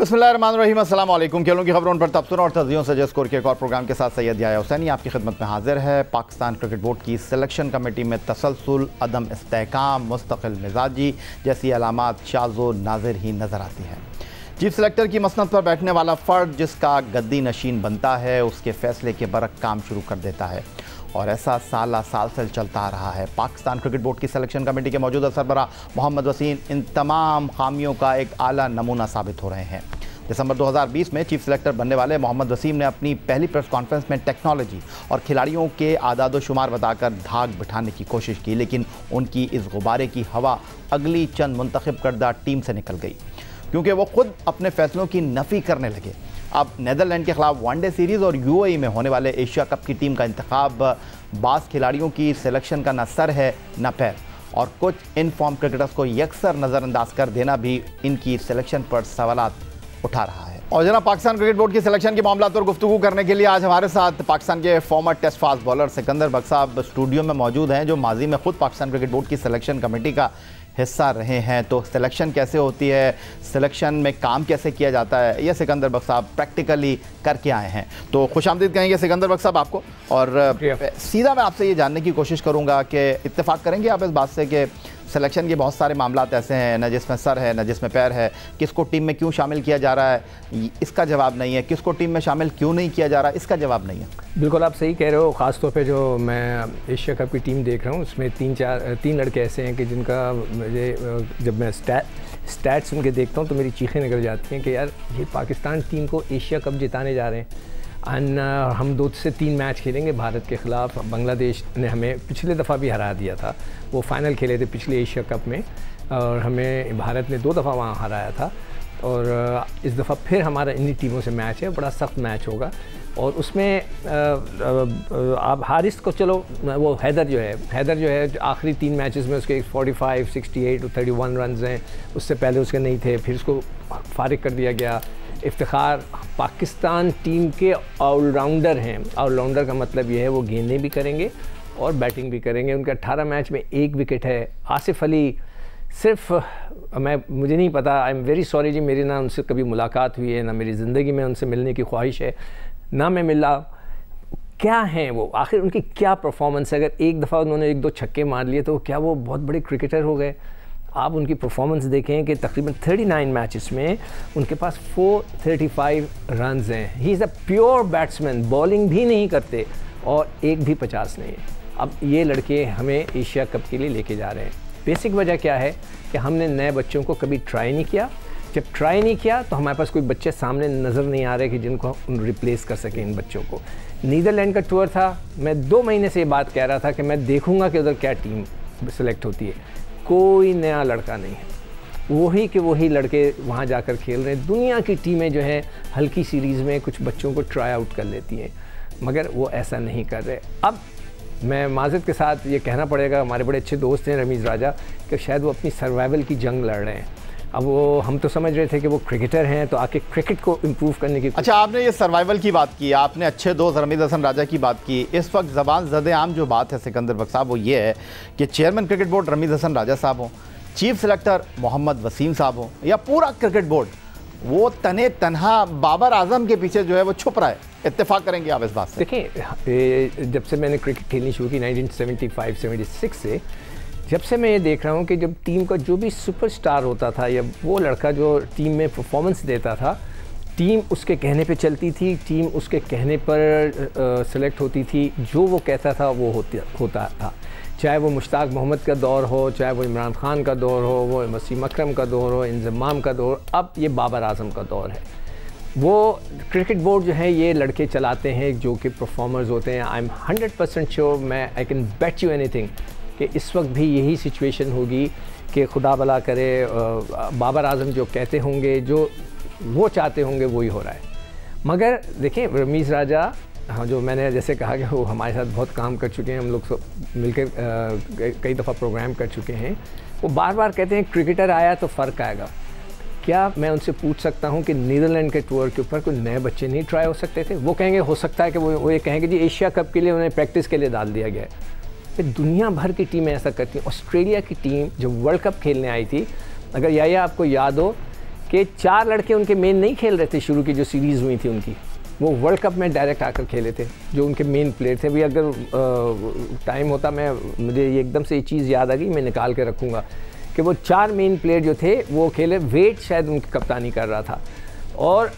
बिस्मिल्लाहिर्रहमानिर्रहीम, अस्सलाम वालेकुम। खेलों की खबरों पर तबसरा और तजियों से स्कोर के एक और प्रोग्राम के साथ सैयद याया हुसैनी आपकी खिदमत में हाजिर है। पाकिस्तान क्रिकेट बोर्ड की सिलेक्शन कमेटी में तसलसल, अदम इस्तेहकाम, मुस्तकिल मिजाजी जैसी अलामात शाज़ो नाज़िर ही नज़र आती हैं। चीफ सेलेक्टर की मसनद पर बैठने वाला फ़र्द जिसका गद्दी नशीन बनता है उसके फ़ैसले के बरक काम शुरू कर देता है और ऐसा साल से चलता आ रहा है। पाकिस्तान क्रिकेट बोर्ड की सिलेक्शन कमेटी के मौजूदा सरबराह मोहम्मद वसीम इन तमाम खामियों का एक आला नमूना साबित हो रहे हैं। दिसंबर 2020 में चीफ सेलेक्टर बनने वाले मोहम्मद वसीम ने अपनी पहली प्रेस कॉन्फ्रेंस में टेक्नोलॉजी और खिलाड़ियों के आदाद शुमार बताकर धाक बिठाने की कोशिश की, लेकिन उनकी इस गुब्बारे की हवा अगली चंद मुंतखब करदा टीम से निकल गई क्योंकि वो खुद अपने फैसलों की नफ़ी करने लगे। अब नीदरलैंड के खिलाफ वनडे सीरीज़ और यूएई में होने वाले एशिया कप की टीम का इंतखाब बास खिलाड़ियों की सिलेक्शन का न सर है न पैर, और कुछ इन फॉर्म क्रिकेटर्स को यकसर नज़रअंदाज कर देना भी इनकी सिलेक्शन पर सवालात उठा रहा है। और जनाब, पाकिस्तान क्रिकेट बोर्ड की सिलेक्शन के मामला पर गुफ्तगू करने के लिए आज हमारे साथ पाकिस्तान के former test fast bowler Sikandar Bakhsh साहब स्टूडियो में मौजूद हैं, जो माजी में खुद पाकिस्तान क्रिकेट बोर्ड की सिलेक्शन कमेटी का हिस्सा रहे हैं। तो सिलेक्शन कैसे होती है, सिलेक्शन में काम कैसे किया जाता है, यह सिकंदर बख्श साहब प्रैक्टिकली करके आए हैं। तो खुशामदीद कहेंगे सिकंदर बख्श साहब आपको। और सीधा मैं आपसे ये जानने की कोशिश करूँगा कि इत्तेफाक करेंगे आप इस बात से कि सिलेक्शन के बहुत सारे मामलात ऐसे हैं न जिसमें सर है न जिसमें पैर है। किसको टीम में क्यों शामिल किया जा रहा है इसका जवाब नहीं है, किसको टीम में शामिल क्यों नहीं किया जा रहा इसका जवाब नहीं है। बिल्कुल आप सही कह रहे हो। ख़ास तौर पे जो मैं एशिया कप की टीम देख रहा हूँ उसमें तीन लड़के ऐसे हैं कि जिनका मुझे जब मैं स्टैट्स उनके देखता हूँ तो मेरी चीखें निकल जाती हैं कि यार ये पाकिस्तान टीम को एशिया कप जिताने जा रहे हैं। हम 2 से 3 मैच खेलेंगे भारत के ख़िलाफ़। बांग्लादेश ने हमें पिछले दफ़ा भी हरा दिया था, वो फ़ाइनल खेले थे पिछले एशिया कप में, और हमें भारत ने 2 दफ़ा वहाँ हराया था। और इस दफ़ा फिर हमारा इन्हीं टीमों से मैच है, बड़ा सख्त मैच होगा। और उसमें आप हारिस को चलो, वो हैदर जो है आखिरी 3 मैचेस में उसके 45, 68 और 31 रन हैं, उससे पहले उसके नहीं थे, फिर उसको फारिग कर दिया गया। इफ्तिखार पाकिस्तान टीम के ऑलराउंडर हैं। ऑलराउंडर का मतलब ये है वो गेंदें भी करेंगे और बैटिंग भी करेंगे। उनके 18 मैच में 1 विकेट है। आसिफ अली सिर्फ मुझे नहीं पता, आई एम वेरी सॉरी जी, मेरी ना उनसे कभी मुलाकात हुई है, ना मेरी ज़िंदगी में उनसे मिलने की ख्वाहिश है, ना मैं मिला। क्या हैं वो, आखिर उनकी क्या परफॉर्मेंस है? अगर एक दफ़ा उन्होंने 1-2 छक्के मार लिए तो क्या वो बहुत बड़े क्रिकेटर हो गए? आप उनकी परफॉर्मेंस देखें कि तकरीबन 39 मैचेस में उनके पास 435 रन हैं। He is a pure batsman, bowling भी नहीं करते और एक भी 50 नहीं है। अब ये लड़के हमें एशिया कप के लिए लेके जा रहे हैं। बेसिक वजह क्या है कि हमने नए बच्चों को कभी ट्राई नहीं किया। जब ट्राई नहीं किया तो हमारे पास कोई बच्चे सामने नज़र नहीं आ रहे कि जिनको हम रिप्लेस कर सकें इन बच्चों को। नीदरलैंड का टूर था, मैं 2 महीने से ये बात कह रहा था कि मैं देखूँगा कि उधर क्या टीम सेलेक्ट होती है। कोई नया लड़का नहीं है, वही लड़के वहाँ जाकर खेल रहे हैं। दुनिया की टीमें जो हैं हल्की सीरीज़ में कुछ बच्चों को ट्राई आउट कर लेती हैं, मगर वो ऐसा नहीं कर रहे। अब मैं माज़रत के साथ ये कहना पड़ेगा, हमारे बड़े अच्छे दोस्त हैं रमीज़ राजा, कि शायद वो अपनी सर्वाइवल की जंग लड़ रहे हैं। अब वो हम तो समझ रहे थे कि वो क्रिकेटर हैं तो आके क्रिकेट को इम्प्रूव करने की। अच्छा, आपने ये सर्वाइवल की बात की, आपने अच्छे दोस्त रमीज़ हसन राजा की बात की। इस वक्त ज़बान ज़द आम जो बात है सिकंदर बख्श साहब, वो ये है कि chairman cricket board Ramiz Hasan Raja साहब हों, चीफ सेलेक्टर मोहम्मद वसीम साहब हों, या पूरा क्रिकेट बोर्ड वो तने तनहा बाबर आजम के पीछे जो है वो छुप रहा है। इत्तेफाक करेंगे आप इस बात से? देखिए, जब से मैंने क्रिकेट खेलनी शुरू की 1975-76 से, जब से मैं ये देख रहा हूँ कि जब टीम का जो भी सुपरस्टार होता था या वो लड़का जो टीम में परफॉर्मेंस देता था, टीम उसके कहने पे चलती थी, टीम उसके कहने पर सेलेक्ट होती थी। जो वो कहता था वो होता था, चाहे वो मुश्ताक मोहम्मद का दौर हो, चाहे वो इमरान खान का दौर हो, वो वसीम अकरम का दौर हो, इंजमाम का दौर, अब ये बाबर आजम का दौर है। वो क्रिकेट बोर्ड जो है ये लड़के चलाते हैं जो कि परफॉर्मर्स होते हैं। आई एम 100% श्योर, मैं I can bet you anything कि इस वक्त भी यही सिचुएशन होगी कि खुदा भला करे, बाबर आजम जो कहते होंगे, जो वो चाहते होंगे, वही हो रहा है। मगर देखिए, रमीज़ राजा, हाँ, जो मैंने जैसे कहा कि वो हमारे साथ बहुत काम कर चुके हैं, हम लोग सब मिलकर कई दफ़ा प्रोग्राम कर चुके हैं, वो बार बार कहते हैं क्रिकेटर आया तो फ़र्क आएगा। क्या मैं उनसे पूछ सकता हूँ कि नीदरलैंड के टूर के ऊपर कोई नए बच्चे नहीं ट्राई हो सकते थे? वो कहेंगे हो सकता है कि वो ये कहेंगे जी एशिया कप के लिए उन्हें प्रैक्टिस के लिए डाल दिया गया है। दुनिया भर की टीमें ऐसा करती हैं। ऑस्ट्रेलिया की टीम जो वर्ल्ड कप खेलने आई थी, अगर या आपको याद हो कि 4 लड़के उनके मेन नहीं खेल रहे थे शुरू की जो सीरीज़ हुई थी उनकी, वो वर्ल्ड कप में डायरेक्ट आकर खेले थे जो उनके मेन प्लेयर थे। भी अगर टाइम होता मुझे ये एकदम से ये चीज़ याद आ गई, मैं निकाल के रखूँगा कि वो 4 मेन प्लेयर जो थे वो खेले, वेट शायद उनकी कप्तानी कर रहा था। और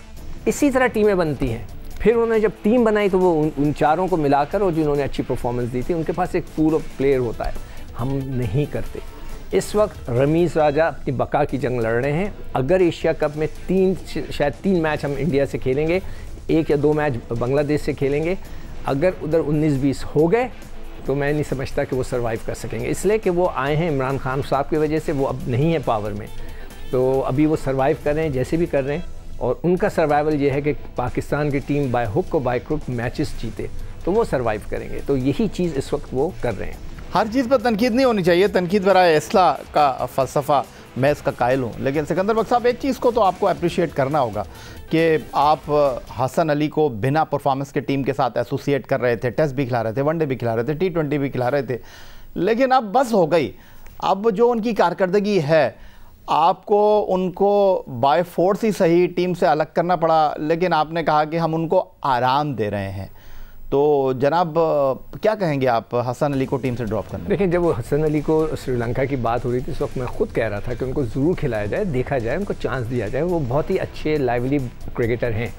इसी तरह टीमें बनती हैं। फिर उन्होंने जब टीम बनाई तो वो उन चारों को मिलाकर, और जिन्होंने अच्छी परफॉर्मेंस दी थी उनके पास एक पूल ऑफ प्लेयर होता है। हम नहीं करते। इस वक्त रमीज़ राजा अपनी बका की जंग लड़ रहे हैं। अगर एशिया कप में शायद 3 मैच हम इंडिया से खेलेंगे, 1 या 2 मैच बांग्लादेश से खेलेंगे, अगर उधर 19-20 हो गए तो मैं नहीं समझता कि वो सर्वाइव कर सकेंगे। इसलिए कि वो आए हैं इमरान खान साहब की वजह से, वो अब नहीं है पावर में, तो अभी वो सर्वाइव कर रहे हैं जैसे भी कर रहे हैं। और उनका सर्वाइवल ये है कि पाकिस्तान की टीम बाय हुक और बाय क्रुक मैचेस जीते, तो वो सर्वाइव करेंगे। तो यही चीज़ इस वक्त वो कर रहे हैं। हर चीज़ पर तनकीद नहीं होनी चाहिए, तनकीद बराए इस्लाह का फ़लसफ़ा मैं इसका कायल हूँ। लेकिन सिकंदर बख्श साहब, एक चीज़ को तो आपको अप्रिशिएट करना होगा कि आप हसन अली को बिना परफॉर्मेंस के टीम के साथ एसोसिएट कर रहे थे, टेस्ट भी खिला रहे थे, वनडे भी खिला रहे थे, T20 भी खिला रहे थे, लेकिन अब बस हो गई। अब जो उनकी कारकर्दगी है, आपको उनको बाय फोर्स ही सही टीम से अलग करना पड़ा, लेकिन आपने कहा कि हम उनको आराम दे रहे हैं। तो जनाब क्या कहेंगे आप हसन अली को टीम से ड्रॉप करने? देखिए, जब वो हसन अली को श्रीलंका की बात हो रही थी, इस वक्त मैं खुद कह रहा था कि उनको ज़रूर खिलाया जाए, देखा जाए, उनको चांस दिया जाए। वो बहुत ही अच्छे लाइवली क्रिकेटर हैं,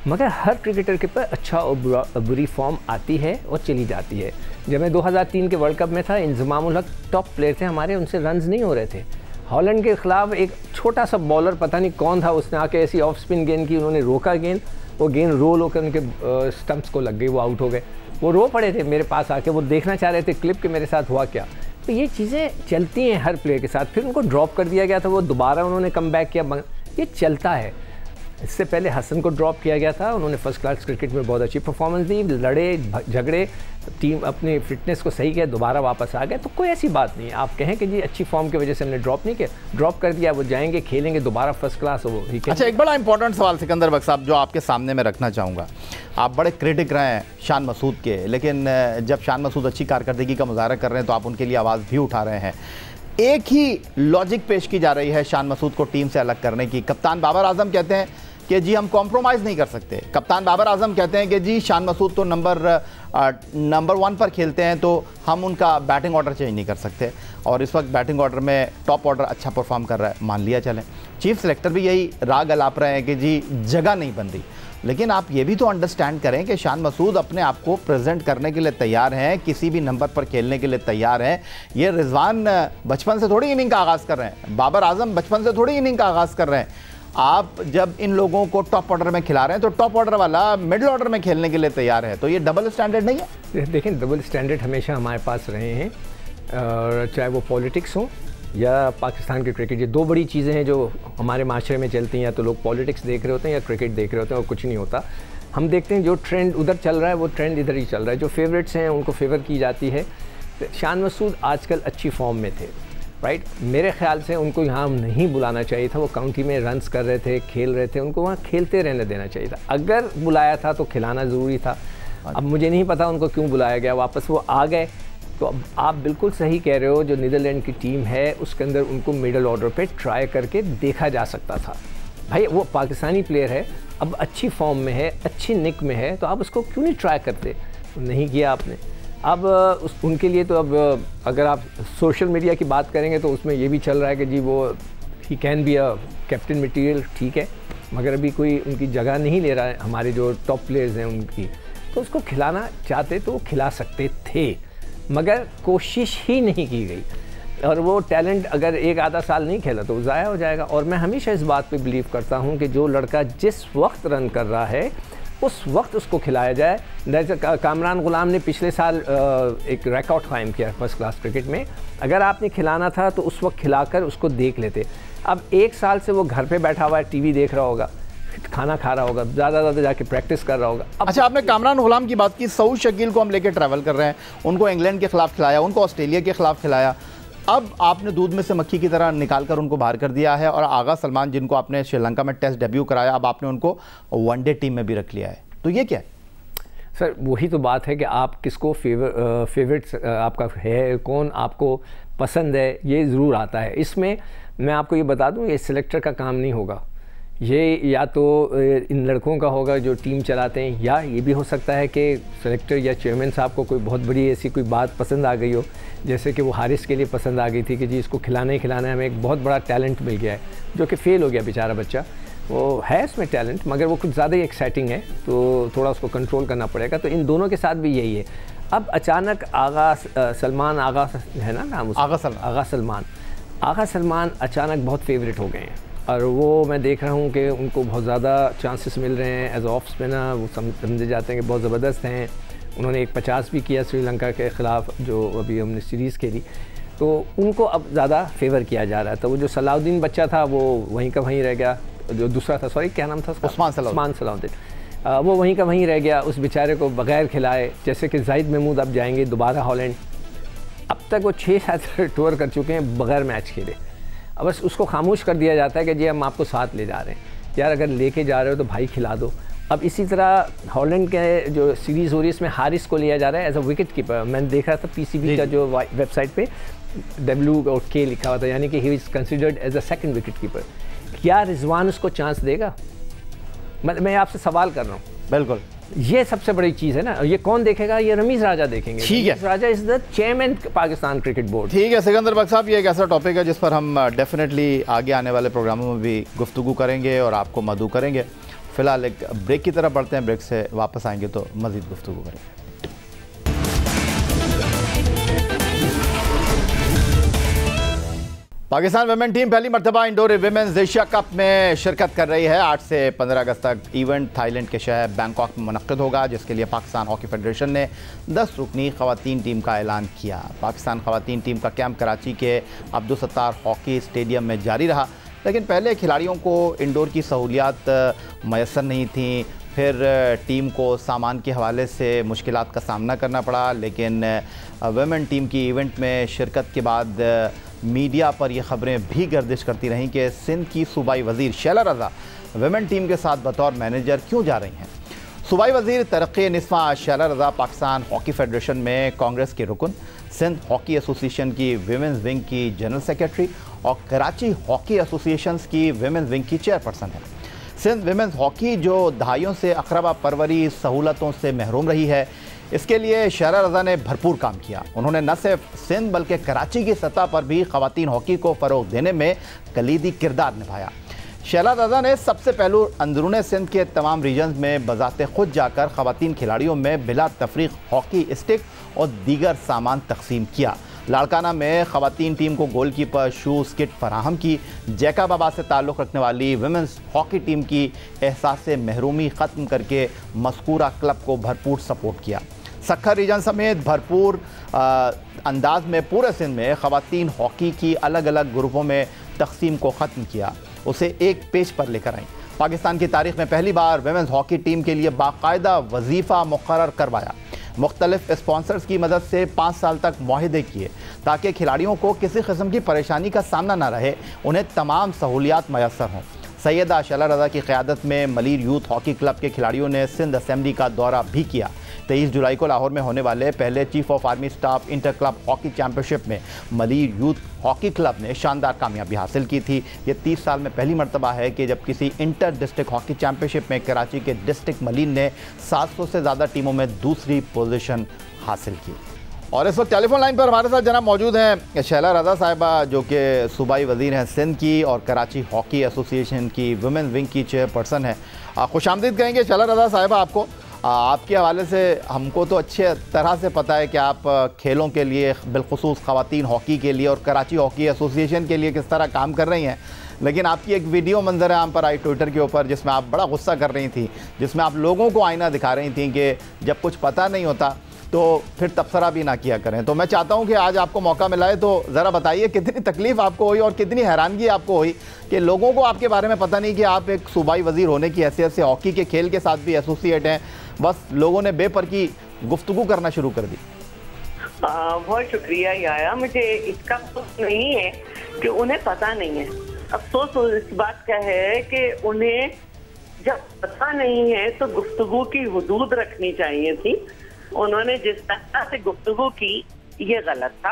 मगर हर क्रिकेटर के पास अच्छा और बुरी फॉर्म आती है और चली जाती है। जब मैं 2003 के वर्ल्ड कप में था, इंजमाम उल हक टॉप प्लेयर थे हमारे, उनसे रन्स नहीं हो रहे थे। हॉलैंड के ख़िलाफ़ एक छोटा सा बॉलर, पता नहीं कौन था, उसने आके ऐसी ऑफ स्पिन गेंद की, उन्होंने रोका गेंद, वो गेंद रोल होकर उनके स्टंप्स को लग गई, वो आउट हो गए। वो रो पड़े थे मेरे पास आके, वो देखना चाह रहे थे क्लिप के मेरे साथ हुआ क्या। तो ये चीज़ें चलती हैं हर प्लेयर के साथ। फिर उनको ड्रॉप कर दिया गया था, वो दोबारा उन्होंने कम बैक किया, ये चलता है। इससे पहले हसन को ड्रॉप किया गया था, उन्होंने फर्स्ट क्लास क्रिकेट में बहुत अच्छी परफॉर्मेंस दी, लड़े झगड़े, टीम अपनी फिटनेस को सही किया, दोबारा वापस आ गए। तो कोई ऐसी बात नहीं, आप कहें कि जी अच्छी फॉर्म की वजह से हमने ड्रॉप नहीं किया, ड्रॉप कर दिया, वो जाएंगे खेलेंगे दोबारा फर्स्ट क्लास। वो अच्छा, एक बड़ा इंपॉर्टेंट सवाल सिकंदर बख्श साहब जो आपके सामने मैं रखना चाहूँगा। आप बड़े क्रिटिक रहे हैं शान मसूद के, लेकिन जब शान मसूद अच्छी कारकर्दगी का मुजाहरा कर रहे हैं तो आप उनके लिए आवाज़ भी उठा रहे हैं। एक ही लॉजिक पेश की जा रही है शान मसूद को टीम से अलग करने की। कप्तान बाबर आजम कहते हैं कि जी हम कॉम्प्रोमाइज़ नहीं कर सकते। कप्तान बाबर आजम कहते हैं कि जी शान मसूद तो नंबर 1 पर खेलते हैं, तो हम उनका बैटिंग ऑर्डर चेंज नहीं कर सकते। और इस वक्त बैटिंग ऑर्डर में टॉप ऑर्डर अच्छा परफॉर्म कर रहा है, मान लिया चलें। चीफ सेलेक्टर भी यही राग अलाप रहे हैं कि जी जगह नहीं बन रही। लेकिन आप ये भी तो अंडरस्टैंड करें कि शान मसूद अपने आप को प्रेजेंट करने के लिए तैयार हैं, किसी भी नंबर पर खेलने के लिए तैयार हैं। ये रिजवान बचपन से थोड़ी इनिंग का आगाज़ कर रहे हैं, बाबर आजम बचपन से थोड़ी इनिंग का आगाज़ कर रहे हैं। आप जब इन लोगों को टॉप ऑर्डर में खिला रहे हैं तो टॉप ऑर्डर वाला मिडिल ऑर्डर में खेलने के लिए तैयार है। तो ये डबल स्टैंडर्ड नहीं है? देखें, डबल स्टैंडर्ड हमेशा हमारे पास रहे हैं, चाहे वो पॉलिटिक्स हो या पाकिस्तान के क्रिकेट। ये 2 बड़ी चीज़ें हैं जो हमारे माशरे में चलती हैं। या तो लोग पॉलिटिक्स देख रहे होते हैं या क्रिकेट देख रहे होते हैं, और कुछ नहीं होता। हम देखते हैं जो ट्रेंड उधर चल रहा है वो ट्रेंड इधर ही चल रहा है। जो फेवरेट्स हैं उनको फेवर की जाती है। शान मसूद आजकल अच्छी फॉर्म में थे, राइट। मेरे ख्याल से उनको यहाँ नहीं बुलाना चाहिए था। वो काउंटी में रन्स कर रहे थे, खेल रहे थे, उनको वहाँ खेलते रहने देना चाहिए था। अगर बुलाया था तो खिलाना ज़रूरी था। अब मुझे नहीं पता उनको क्यों बुलाया गया, वापस वो आ गए। तो अब आप बिल्कुल सही कह रहे हो, जो नीदरलैंड की टीम है उसके अंदर उनको मिडल ऑर्डर पे ट्राई करके देखा जा सकता था। भाई वो पाकिस्तानी प्लेयर है, अब अच्छी फॉर्म में है, अच्छी निक में है, तो आप उसको क्यों नहीं ट्राई करते? नहीं किया आपने। अब उनके लिए तो अब अगर आप सोशल मीडिया की बात करेंगे तो उसमें ये भी चल रहा है कि जी वो he can be a captain material, ठीक है, मगर अभी कोई उनकी जगह नहीं ले रहा है हमारे जो टॉप प्लेयर्स हैं उनकी। तो उसको खिलाना चाहते तो वो खिला सकते थे, मगर कोशिश ही नहीं की गई। और वो टैलेंट अगर 1 आधा साल नहीं खेला तो ज़ाया हो जाएगा। और मैं हमेशा इस बात पे बिलीव करता हूँ कि जो लड़का जिस वक्त रन कर रहा है उस वक्त उसको खिलाया जाए। जैसे कामरान गुलाम ने पिछले साल एक रिकॉर्ड कायम किया फर्स्ट क्लास क्रिकेट में। अगर आपने खिलाना था तो उस वक्त खिलाकर उसको देख लेते। अब 1 साल से वो घर पे बैठा हुआ है, टीवी देख रहा होगा, खाना खा रहा होगा, ज़्यादा जाके प्रैक्टिस कर रहा होगा। अच्छा, आपने कामरान गुलाम की बात की। सऊद शकील को हम लेके ट्रैवल कर रहे हैं, उनको इंग्लैंड के खिलाफ खिलाया, उनको ऑस्ट्रेलिया के खिलाफ खिलाया। अब आपने दूध में से मक्खी की तरह निकाल कर उनको बाहर कर दिया है। और आगा सलमान जिनको आपने श्रीलंका में टेस्ट डेब्यू कराया, अब आपने उनको वनडे टीम में भी रख लिया है। तो ये क्या है सर? वही तो बात है कि आप किसको फेवरेट्स आपका है, कौन आपको पसंद है, ये ज़रूर आता है। इसमें मैं आपको ये बता दूं, ये सिलेक्टर का काम नहीं होगा। ये या तो इन लड़कों का होगा जो टीम चलाते हैं, या ये भी हो सकता है कि सेलेक्टर या चेयरमैन साहब को कोई बहुत बड़ी ऐसी कोई बात पसंद आ गई हो, जैसे कि वो हारिस के लिए पसंद आ गई थी कि जी इसको खिलाना ही खिलाना है, हमें एक बहुत बड़ा टैलेंट मिल गया है, जो कि फ़ेल हो गया बेचारा बच्चा। वो है इसमें टैलेंट, मगर वो कुछ ज़्यादा ही एक्साइटिंग है, तो थोड़ा उसको कंट्रोल करना पड़ेगा। तो इन दोनों के साथ भी यही है। अब अचानक सलमान आगा है ना नाम उसका, आगा सलमान अचानक बहुत फेवरेट हो गए हैं, और वो मैं देख रहा हूँ कि उनको बहुत ज़्यादा चांसेस मिल रहे हैं एज ऑफ स्पिनर। वो समझे जाते हैं कि बहुत ज़बरदस्त हैं। उन्होंने एक 50 भी किया श्रीलंका के ख़िलाफ़, जो अभी हमने सीरीज़ खेली, तो उनको अब ज़्यादा फेवर किया जा रहा है। तो वो जो सलाउद्दीन बच्चा था वो वहीं का वहीं रह गया, जो दूसरा था, सॉरी क्या नाम था उसका, उस्मान सलाउद्दीन, वो वहीं का वहीं रह गया। उस बेचारे को बग़ैर खिलाए, जैसे कि जाहिद महमूद अब जाएंगे दोबारा हॉलैंड, अब तक वो 6-7 टूर कर चुके हैं बग़ैर मैच खेले। अब बस उसको खामोश कर दिया जाता है कि जी हम आपको साथ ले जा रहे हैं, यार अगर लेके जा रहे हो तो भाई खिला दो। अब इसी तरह हॉलैंड के जो सीरीज़ हो रही है इसमें हारिस को लिया जा रहा है एज अ विकेट कीपर। मैंने देखा था पीसीबी का जो वेबसाइट पे WK लिखा हुआ था, यानी कि he is considered as a second wicket keeper. क्या रिजवान उसको चांस देगा? मैं आपसे सवाल कर रहा हूँ। बिल्कुल, ये सबसे बड़ी चीज़ है ना। ये कौन देखेगा? ये रमीज़ राजा देखेंगे। ठीक है, Ramiz Raja is the chairman Pakistan cricket board. ठीक है सिकंदर बख्श साहब, ये एक ऐसा टॉपिक है जिस पर हम डेफिनेटली आगे आने वाले प्रोग्रामों में भी गुफ्तगू करेंगे और आपको मदऊ करेंगे। फ़िलहाल एक ब्रेक की तरफ बढ़ते हैं, ब्रेक से वापस आएंगे तो मज़ीद गुफ्तगू करेंगे। पाकिस्तान वुमेन टीम पहली मरतबा इंडोर विमेंस एशिया कप में शिरकत कर रही है। 8 से 15 अगस्त तक इवेंट थाईलैंड के शहर बैंकॉक में मुनक्किद होगा, जिसके लिए पाकिस्तान हॉकी फेडरेशन ने 10 रुकनी ख़वातीन टीम का ऐलान किया। पाकिस्तान ख़वातीन टीम का कैंप कराची के अब्दुल सत्तार हॉकी स्टेडियम में जारी रहा, लेकिन पहले खिलाड़ियों को इंडोर की सहूलियात मैसर नहीं थी। फिर टीम को सामान के हवाले से मुश्किलात का सामना करना पड़ा। लेकिन वुमेन टीम की इवेंट में शिरकत के बाद मीडिया पर यह खबरें भी गर्दिश करती रहीं कि सिंध की सूबाई वज़ीर शैला रज़ा वुमेन टीम के साथ बतौर मैनेजर क्यों जा रही हैं। सूबाई वज़ीर तरक्की निस्वा शैला रज़ा पाकिस्तान हॉकी फेडरेशन में कांग्रेस के रुकन, सिंध हॉकी एसोसिएशन की विमेंस विंग की जनरल सेक्रेटरी और कराची हॉकी एसोसिएशन की विमेंस विंग की चेयरपर्सन है। सिंध विमेंस हॉकी जो दहाइयों से अकरबा परवरी सहूलतों से महरूम रही है, इसके लिए शैला रज़ा ने भरपूर काम किया। उन्होंने न सिर्फ सिंध बल्कि कराची की सतह पर भी ख़वातीन हॉकी को फ़रोग़ देने में कलीदी किरदार निभाया। शैला रज़ा ने सबसे पहलू अंदरूनी सिंध के तमाम रीजन्स में बज़ाते खुद जाकर ख़वातीन खिलाड़ियों में बिला तफरीक हॉकी स्टिक और दीगर सामान तकसीम किया। लाड़काना में ख़वातीन टीम को गोलकीपर शूज़ किट फराहम की। जैकाबाद से ताल्लुक़ रखने वाली वुमेंस हॉकी टीम की एहसास महरूमी ख़त्म करके मज़कूरा क्लब को भरपूर सपोर्ट किया। सक्खर रीजन समेत भरपूर अंदाज में पूरे सिंध में ख़वातीन हॉकी की अलग अलग ग्रुपों में तकसीम को ख़त्म किया, उसे एक पेज पर लेकर आई। पाकिस्तान की तारीख़ में पहली बार वुमेंस हॉकी टीम के लिए बाकायदा वजीफ़ा मुक़र्रर करवाया। मुख्तलिफ स्पॉन्सर्स की मदद से 5 साल तक मुआहदे किए ताकि खिलाड़ियों को किसी किस्म की परेशानी का सामना न रहे, उन्हें तमाम सहूलियात मैसर हों। सैयदा शैला रज़ा की क़यादत में मलीर यूथ हॉकी क्लब के खिलाड़ियों ने सिंध असेंबली का दौरा भी किया। 23 जुलाई को लाहौर में होने वाले पहले chief of army staff inter club hockey championship में मलीर यूथ हॉकी क्लब ने शानदार कामयाबी हासिल की थी। ये 30 साल में पहली मरतबा है कि जब किसी इंटर डिस्ट्रिक्ट हॉकी चैम्पियनशिप में कराची के डिस्ट्रिक्ट मलीर ने 700 से ज़्यादा टीमों में दूसरी पोजीशन हासिल की। और इस वक्त टेलीफोन लाइन पर हमारे साथ जनाब मौजूद हैं शैला रज़ा साहिबा, जो कि सूबाई वज़ीर हैं सिंध की और कराची हॉकी एसोसिएशन की वुमेन विंग की चेयरपर्सन है। खुशामदीद कहेंगे शैला रज़ा साहिबा आपको। आपके हवाले से हमको तो अच्छे तरह से पता है कि आप खेलों के लिए, बिलखुसूस ख़वातीन हॉकी के लिए और कराची हॉकी एसोसिएशन के लिए किस तरह काम कर रही हैं, लेकिन आपकी एक वीडियो मंजर आम पर आई ट्विटर के ऊपर जिसमें आप बड़ा गुस्सा कर रही थी, जिसमें आप लोगों को आईना दिखा रही थी कि जब कुछ पता नहीं होता तो फिर तबसरा भी ना किया करें। तो मैं चाहता हूं कि आज आपको मौका मिला है तो ज़रा बताइए कितनी तकलीफ़ आपको हुई और कितनी हैरानगी आपको हुई कि लोगों को आपके बारे में पता नहीं कि आप एक सूबाई वज़ीर होने की हैसियत से हॉकी के खेल के साथ भी एसोसिएट हैं, बस लोगों ने बेपर की गुफ्तगू करना शुरू कर दी। बहुत शुक्रिया याया, मुझे इसका अफसोस नहीं है कि उन्हें पता नहीं है। अफसोस इस बात का है कि उन्हें जब पता नहीं है तो गुफ्तगू की हुदूद रखनी चाहिए थी। उन्होंने जिस तरह से गुफ्तगू की ये गलत था।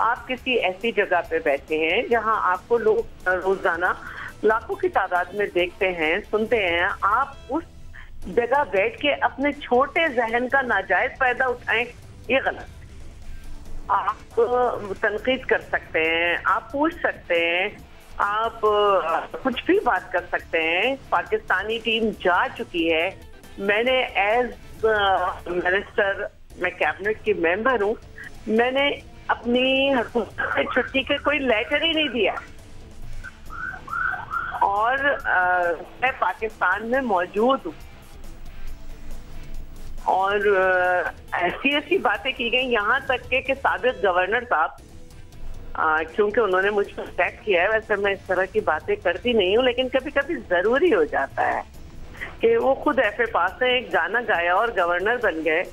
आप किसी ऐसी जगह पे बैठे हैं जहां आपको लोग रोजाना लाखों की तादाद में देखते हैं, सुनते हैं, आप उस जगह बैठ के अपने छोटे जहन का नाजायज फायदा उठाएं, ये गलत है। आप तनकीद कर सकते हैं, आप पूछ सकते हैं, आप कुछ भी बात कर सकते हैं। पाकिस्तानी टीम जा चुकी है। मैंने एज मिनिस्टर, मैं कैबिनेट की मेंबर हूँ, मैंने अपनी हुकूमत से छुट्टी के कोई लेटर ही नहीं दिया और मैं पाकिस्तान में मौजूद हूँ। और ऐसी ऐसी बातें की गई, यहाँ तक कि साबिक गवर्नर साहब, क्योंकि उन्होंने मुझ पर अटैक किया है, वैसे मैं इस तरह की बातें करती नहीं हूँ, लेकिन कभी कभी जरूरी हो जाता है कि वो खुद FA पास से एक गाना गाया और गवर्नर बन गए।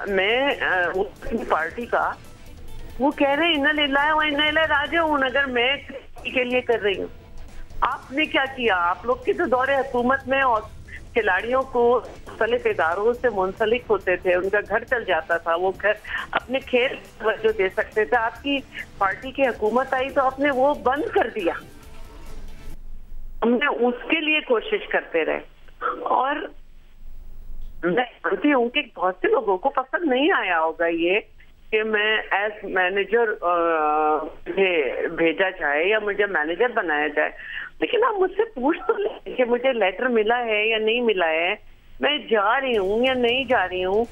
मैं अपनी पार्टी का, वो कह रहे इन्ना लिल्लाह व इन्ना इलैहि राजिऊन, अगर मैं के लिए कर रही हूँ, आपने क्या किया? आप लोग के तो दौरे हुकूमत में और खिलाड़ियों को मुख्तलिफ इदारों से मुंसलिक होते थे, उनका घर चल जाता था, वो घर अपने खेल तवज्जो दे सकते थे। आपकी पार्टी की हुकूमत आई तो आपने वो बंद कर दिया। हमने उसके लिए कोशिश करते रहे और मैं जानती हूँ कि बहुत से लोगों को पसंद नहीं आया होगा ये कि मैं एज मैनेजर भेजा जाए या मुझे मैनेजर बनाया जाए, लेकिन आप मुझसे पूछ तो लें कि मुझे लेटर मिला है या नहीं मिला है, मैं जा रही हूँ या नहीं जा रही हूँ,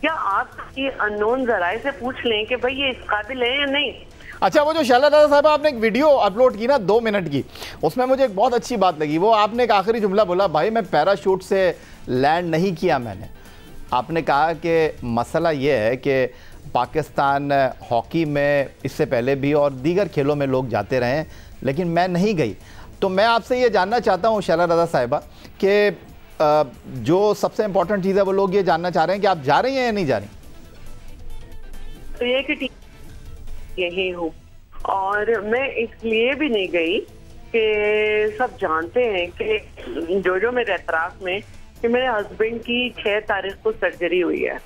या आपकी अननोन जराए से पूछ लें कि भाई ये इस काबिल है या नहीं। अच्छा, वो जो शैला रज़ा साहब आपने एक वीडियो अपलोड की ना 2 मिनट की, उसमें मुझे एक बहुत अच्छी बात लगी। वो आपने एक आखिरी जुमला बोला, भाई मैं पैराशूट से लैंड नहीं किया मैंने। आपने कहा कि मसला ये है कि पाकिस्तान हॉकी में इससे पहले भी और दीगर खेलों में लोग जाते रहे हैं, लेकिन मैं नहीं गई। तो मैं आपसे ये जानना चाहता हूँ शैला रज़ा साहिबा कि जो सबसे इम्पोर्टेंट चीज़ है वो लोग ये जानना चाह रहे हैं कि आप जा रही हैं या नहीं जा रही? तो ये कि यही हूँ और मैं इसलिए भी नहीं गई कि सब जानते हैं कि जो मेरे एतराफ़ में कि मेरे हस्बैंड की 6 तारीख को सर्जरी हुई है।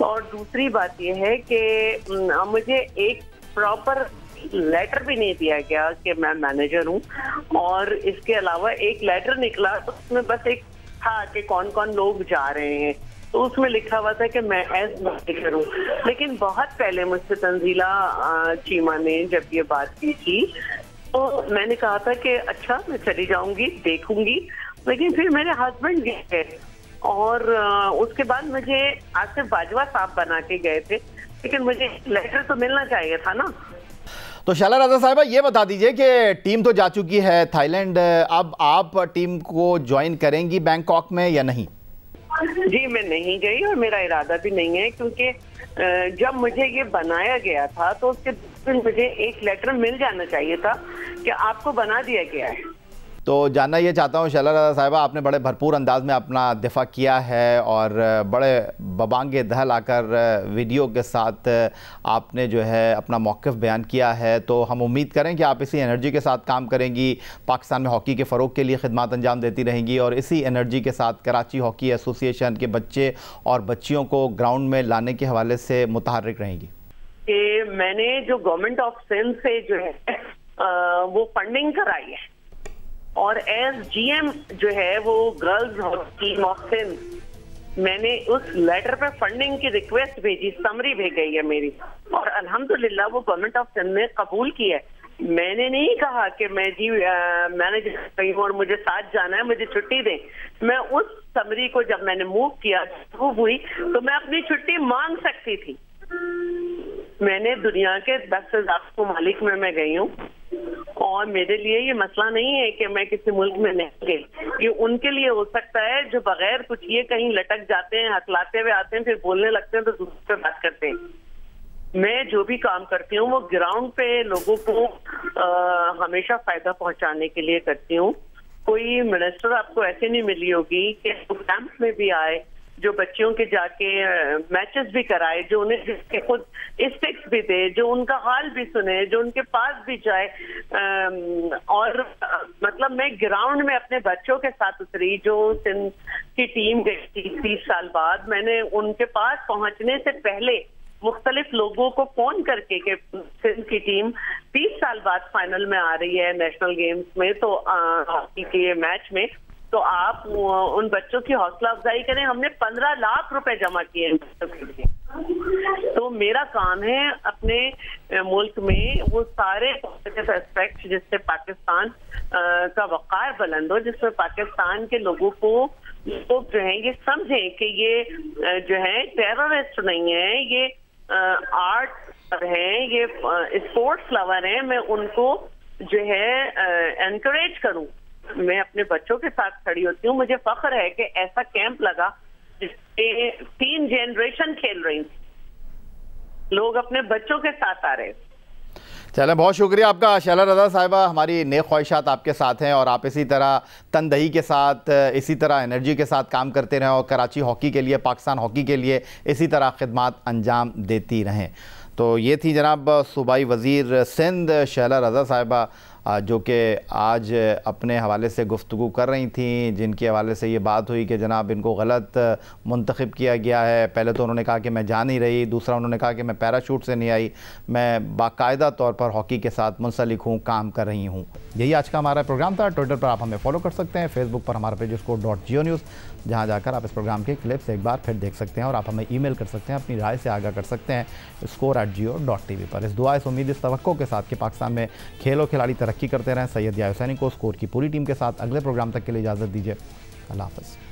और दूसरी बात यह है कि मुझे एक प्रॉपर लेटर भी नहीं दिया गया कि मैं मैनेजर हूँ, और इसके अलावा एक लेटर निकला तो उसमें बस एक था कि कौन कौन लोग जा रहे हैं, तो उसमें लिखा हुआ था कि मैं एज मैनेजर हूँ। लेकिन बहुत पहले मुझसे तंजीला चीमा ने जब ये बात की थी तो मैंने कहा था कि अच्छा मैं चली जाऊंगी, देखूंगी, लेकिन फिर मेरे हस्बैंड गए और उसके बाद मुझे आसिफ बाजवा साहब बना के गए थे, लेकिन मुझे लेटर तो मिलना चाहिए था ना। तो शैला रज़ा साहिबा ये बता दीजिए कि टीम तो जा चुकी है थाईलैंड, अब आप टीम को ज्वाइन करेंगी बैंकॉक में या नहीं? जी मैं नहीं गई और मेरा इरादा भी नहीं है, क्योंकि जब मुझे ये बनाया गया था तो उसके दिन मुझे एक लेटर मिल जाना चाहिए था कि आपको बना दिया गया है। तो जानना ये चाहता हूँ शैला रज़ा साहिबा, आपने बड़े भरपूर अंदाज में अपना दिफा किया है और बड़े बबांगे दहल आकर वीडियो के साथ आपने जो है अपना मौक़िफ़ बयान किया है। तो हम उम्मीद करें कि आप इसी एनर्जी के साथ काम करेंगी, पाकिस्तान में हॉकी के फ़रोग़ के लिए खिदमत अंजाम देती रहेंगी और इसी एनर्जी के साथ कराची हॉकी एसोसिएशन के बच्चे और बच्चियों को ग्राउंड में लाने के हवाले से मुतहर्रिक रहेंगी। कि मैंने जो गवर्नमेंट ऑफ सिंध से जो है वो फंडिंग कराई है और एज GM जो है वो girls hockey team of Sindh, मैंने उस लेटर पे फंडिंग की रिक्वेस्ट भेजी, समरी भेज गई है मेरी और अल्हम्दुलिल्लाह वो गवर्नमेंट ऑफ सिंध ने कबूल की है। मैंने नहीं कहा कि मैं जी मैनेजर कहीं और मुझे साथ जाना है, मुझे छुट्टी दें। मैं उस समरी को जब मैंने मूव किया हुई तो मैं अपनी छुट्टी मांग सकती थी। मैंने दुनिया के 10 से ज्यादा ममालिक में मैं गई हूँ और मेरे लिए ये मसला नहीं है कि मैं किसी मुल्क में नहीं गई। ये उनके लिए हो सकता है जो बगैर कुछ ये कहीं लटक जाते हैं, हकलाते हुए आते हैं, फिर बोलने लगते हैं तो दूसरे पे बात करते हैं। मैं जो भी काम करती हूँ वो ग्राउंड पे लोगों को हमेशा फायदा पहुंचाने के लिए करती हूँ। कोई मिनिस्टर आपको ऐसे नहीं मिली होगी कि कैंप में भी आए, जो बच्चियों के जाके मैचेस भी कराए, जो उन्हें खुद स्टिक्स भी दे, जो उनका हाल भी सुने, जो उनके पास भी जाए। और मतलब मैं ग्राउंड में अपने बच्चों के साथ उतरी, जो सिंध की टीम गई थी 30 साल बाद। मैंने उनके पास पहुंचने से पहले मुख्तलिफ लोगों को फोन करके कि सिंध की टीम 30 साल बाद फाइनल में आ रही है नेशनल गेम्स में, तो हॉकी के मैच में, तो आप उन बच्चों की हौसला अफजाई करें। हमने 15 लाख रुपए जमा किए हैं बच्चों के लिए। तो मेरा काम है अपने मुल्क में वो सारे पॉजिटिव एस्पेक्ट जिससे पाकिस्तान का वक़ार बुलंद हो, जिसमें पाकिस्तान के लोगों को लोग जो है ये समझें कि ये जो है टेररिस्ट नहीं है, ये आर्ट है, ये स्पोर्ट्स लवर है। मैं उनको जो है एनकरेज करूं। मैं अपने बच्चों के साथ खड़ी होती हूँ। मुझे फख्र है कि ऐसा कैंप लगा जिससे 3 जनरेशन खेल रही, लोग अपने बच्चों के साथ आ रहे हैं। चलें, बहुत शुक्रिया आपका शैला रज़ा साहिबा। हमारी नेक ख्वाहिशात आपके साथ हैं और आप इसी तरह तनदही के साथ, इसी तरह एनर्जी के साथ काम करते रहें और कराची हॉकी के लिए, पाकिस्तान हॉकी के लिए इसी तरह खिदमत अंजाम देती रहें। तो ये थी जनाब सूबाई वज़ीर सिंध शैला रज़ा साहिबा, जो कि आज अपने हवाले से गुफ्तगू कर रही थी, जिनके हवाले से ये बात हुई कि जनाब इनको गलत मुंतखब किया गया है। पहले तो उन्होंने कहा कि मैं जा नहीं रही, दूसरा उन्होंने कहा कि मैं पैराशूट से नहीं आई, मैं बाकायदा तौर पर हॉकी के साथ मुंसलिक हूँ, काम कर रही हूँ। यही आज का हमारा प्रोग्राम था। ट्विटर पर आप हमें फॉलो कर सकते हैं, फेसबुक पर हमारा पेज score.geo न्यूज़, जहाँ जाकर आप इस प्रोग्राम के क्लिप्स एक बार फिर देख सकते हैं और आप हमें ईमेल कर सकते हैं, अपनी राय से आगाह कर सकते हैं score@geo.tv पर। इस दुआ, इस उम्मीद, इस तवक्को के साथ कि पाकिस्तान में खेलों खिलाड़ी तरक्की करते रहें। सैयद याहिया हुसैनी को स्कोर की पूरी टीम के साथ अगले प्रोग्राम तक के लिए इजाज़त दीजिए। अल्लाह हाफ़िज़।